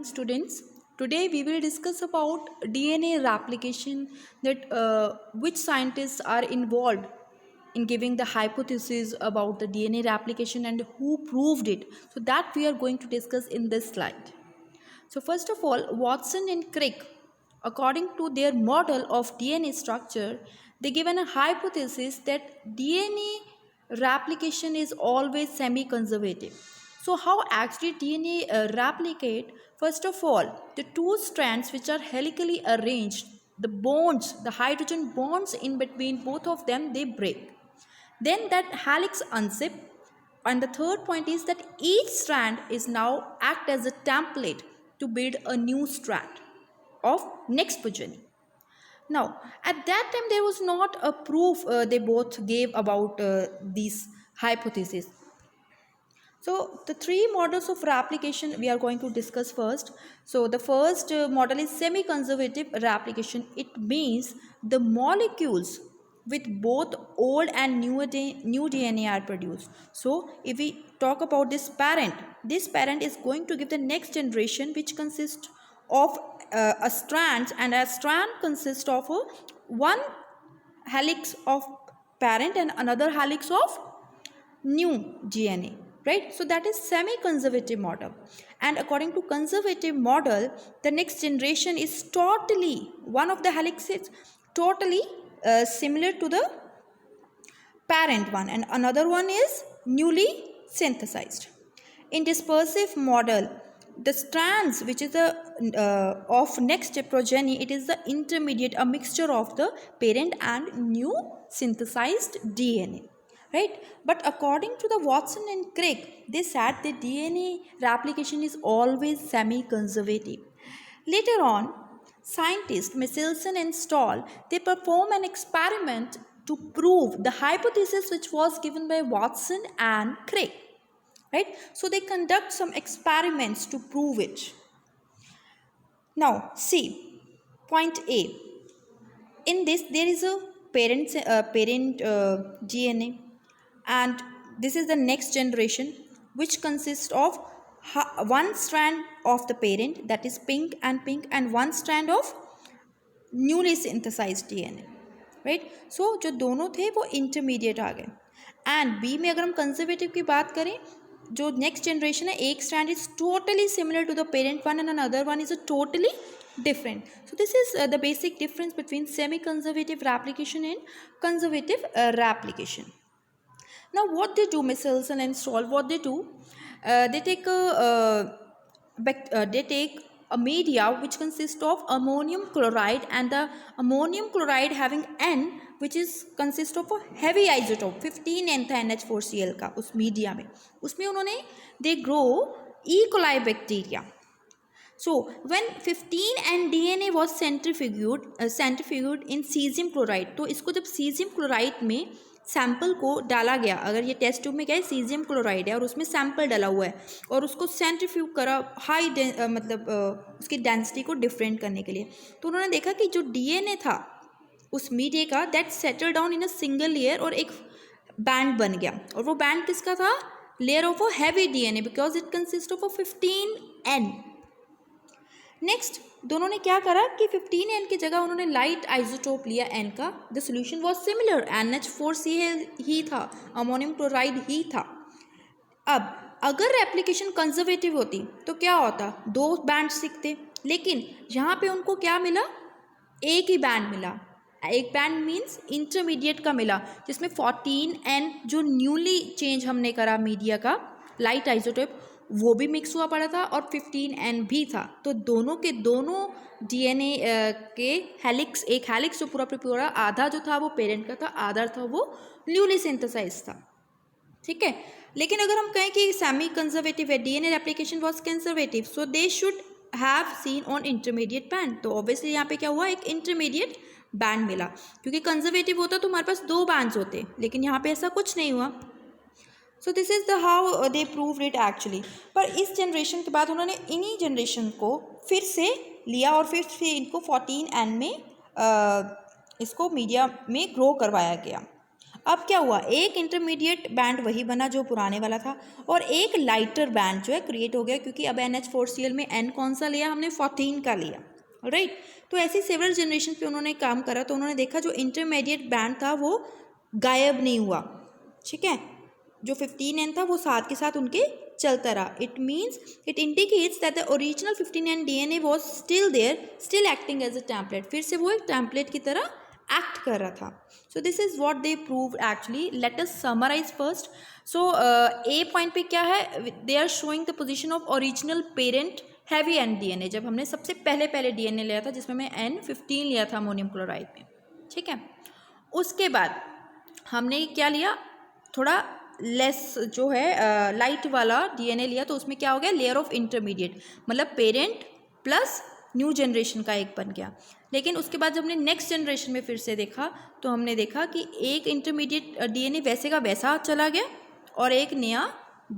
students. Today we will discuss about DNA replication, that which scientists are involved in giving the hypothesis about the DNA replication and who proved it. So that we are going to discuss in this slide. So first of all, Watson and Crick, according to their model of DNA structure, they given a hypothesis that DNA replication is always semi-conservative. So how actually DNA replicate? First of all, the two strands which are helically arranged, the bonds, the hydrogen bonds in between both of them, they break. Then that helix unzip, and the third point is that each strand is now act as a template to build a new strand of next progeny. Now, at that time, there was not a proof they both gave about these hypotheses. So, the three models of replication we are going to discuss first. So, the first model is semi-conservative replication. It means the molecules with both old and new DNA are produced. So, if we talk about this parent is going to give the next generation, which consists of a strand, and a strand consists of one helix of parent and another helix of new DNA, right? So that is semi-conservative model. And according to conservative model, the next generation is totally, one of the helixes totally similar to the parent one, and another one is newly synthesized. In dispersive model, the strands which is the of next progeny, it is the intermediate, a mixture of the parent and new synthesized DNA, right? But according to the Watson and Crick, they said the DNA replication is always semi-conservative. Later on, scientists Michelson and Stahl, they perform an experiment to prove the hypothesis which was given by Watson and Crick, right? So they conduct some experiments to prove it. Now, see, point A. In this, there is a parent DNA, and this is the next generation, which consists of one strand of the parent, that is pink, and one strand of newly synthesized DNA, right? So जो दोनों थे वो intermediate आ गए. And B में अगर हम conservative की बात करें, जो next generation है, एक strand is totally similar to the parent one and another one is a totally different. So this is the basic difference between semi-conservative replication and conservative replication. Now what they do, Michelson and Stahl, what they do, they take a media which consists of ammonium chloride, and the ammonium chloride having N, which is consists of a heavy isotope 15N था NH4Cl का उस media में, उसमें उन्होंने they grow E. coli bacteria. So when 15N DNA was centrifuged in cesium chloride, तो इसको जब cesium chloride में सैंपल को डाला गया, अगर ये टेस्ट ट्यूब में क्या है, सीजियम क्लोराइड है और उसमें सैंपल डाला हुआ है, और उसको सेंट्रीफ्यूग करा हाई मतलब उसकी डेंसिटी को डिफरेंट करने के लिए, तो उन्होंने देखा कि जो डीएनए था उस मीडिया का, that settle down in a single layer और एक बैंड बन गया, और वो बैंड किसका था, layer of a heavy DNA, because it consist of a 15N. Next दोनों ने क्या करा कि 15N की जगह उन्होंने लाइट आइसोटोप लिया N का. The solution was similar, NH4Cl ही था, अमोनियम क्लोराइड ही था. अब अगर रेप्लिकेशन कंजर्वेटिव होती तो क्या होता, दो बैंड दिखते, लेकिन यहाँ पे उनको क्या मिला, एक ही बैंड मिला. एक बैंड मीन्स इंटरमीडिएट का मिला, जिसमें 14N जो न्यूली चेंज हमने करा मीडिया का लाइट आइसोटोप, वो भी मिक्स हुआ पड़ा था, और 15N भी था. तो दोनों के दोनों डीएनए के हेलिक्स, एक हेलिक्स जो पूरा आधा जो था वो पेरेंट का था, आधा था वो न्यूली सिंथेसाइज था, ठीक है. लेकिन अगर हम कहें कि सेमी कंजर्वेटिव है, DNA replication was conservative, so they should have seen on intermediate band. तो ऑब्वियसली यहाँ पे क्या हुआ, एक इंटरमीडिएट बैंड मिला, क्योंकि कंजर्वेटिव होता तो हमारे पास दो बैंड्स होते, लेकिन यहाँ पे ऐसा कुछ नहीं हुआ. So this is the how they proved it actually. पर इस जनरेशन के बाद उन्होंने इन्हीं जनरेशन को फिर से लिया और फिर से इनको 14N में इसको मीडिया में ग्रो करवाया गया. अब क्या हुआ, एक इंटरमीडिएट बैंड वही बना जो पुराने वाला था, और एक लाइटर बैंड जो है क्रिएट हो गया, क्योंकि अब NH4Cl में N कौन सा लिया हमने, 14 का लिया, राइट। तो ऐसी सेवरल जनरेशन पे उन्होंने काम करा, तो उन्होंने देखा जो इंटरमीडिएट बैंड था वो गायब नहीं हुआ, ठीक है, जो 15N था वो साथ के साथ उनके चलता रहा। It means it indicates that the original 15N DNA was still there, still acting as a template, फिर से वो एक टेम्पलेट की तरह एक्ट कर रहा था। So this is what they prove actually. Let us summarise first. So A point पे क्या है, they are showing the position of original parent heavy and DNA, जब हमने सबसे पहले DNA लिया था जिसमें मैं N15 लिया था अमोनियम क्लोराइड में, ठीक है। उसके बाद हमने क्या लिया, थोड़ा लेस जो है लाइट वाला DNA लिया, तो उसमें क्या हो गया, लेयर ऑफ इंटरमीडिएट, मतलब पेरेंट प्लस न्यू जनरेशन का एक बन गया। लेकिन उसके बाद जब हमने नेक्स्ट जनरेशन में फिर से देखा, तो हमने देखा कि एक इंटरमीडिएट DNA वैसे का वैसा चला गया और एक नया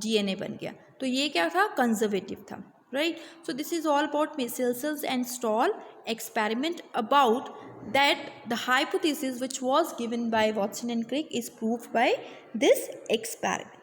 DNA बन गया। तो ये क्या था, कंजर्वेटिव था, right. So this is all about Michelson and Stahl experiment about that the hypothesis which was given by Watson and Crick is proved by this experiment.